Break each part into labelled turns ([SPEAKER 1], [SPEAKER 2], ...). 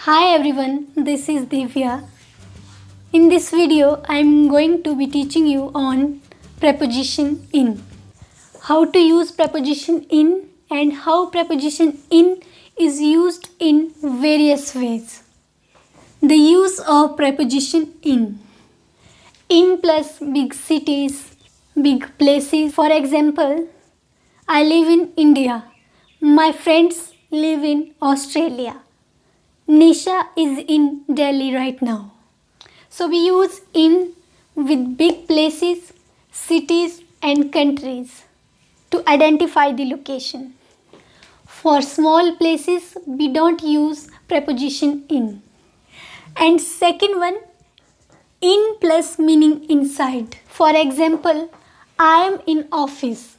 [SPEAKER 1] Hi everyone, this is Divya. In this video, I am going to be teaching you on preposition in. How to use preposition in and how preposition in is used in various ways. The use of preposition in. In plus big cities, big places. For example, I live in India. My friends live in Australia. Nisha is in Delhi right now. So we use in with big places, cities and countries to identify the location. For small places, we don't use preposition in. And second one, in plus meaning inside. For example, I am in office.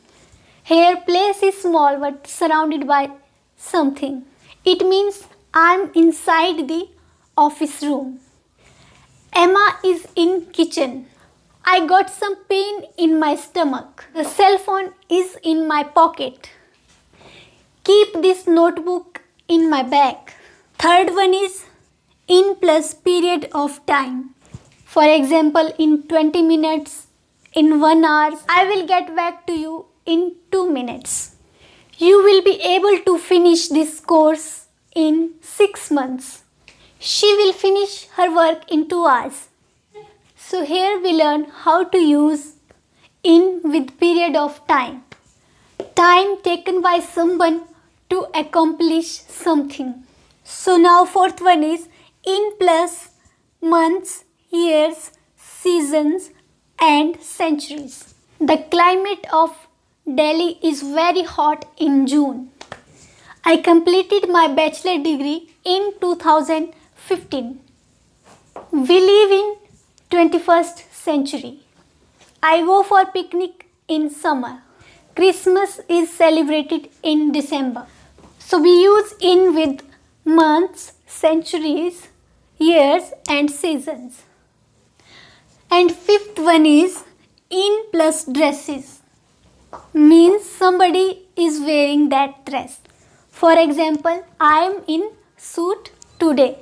[SPEAKER 1] Here place is small but surrounded by something. It means I am inside the office room. Emma is in kitchen. I got some pain in my stomach. The cell phone is in my pocket. Keep this notebook in my bag. Third one is in plus period of time. For example, in 20 minutes, in 1 hour, I will get back to you in 2 minutes. You will be able to finish this course in 6 months. She will finish her work in 2 hours. So here we learn how to use in with period of time. Time taken by someone to accomplish something. So now fourth one is in plus months, years, seasons and centuries. The climate of Delhi is very hot in June. I completed my bachelor degree in 2015. We live in 21st century. I go for picnic in summer. Christmas is celebrated in December. So we use in with months, centuries, years and seasons. And fifth one is in plus dresses. Means somebody is wearing that dress. For example, I am in suit today.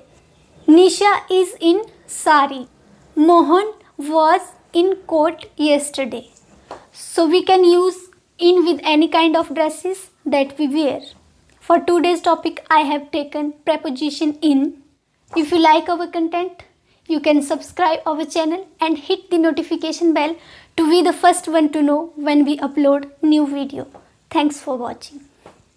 [SPEAKER 1] Nisha is in sari. Mohan was in coat yesterday. So we can use in with any kind of dresses that we wear. For today's topic, I have taken preposition in. If you like our content, you can subscribe our channel and hit the notification bell to be the first one to know when we upload new video. Thanks for watching.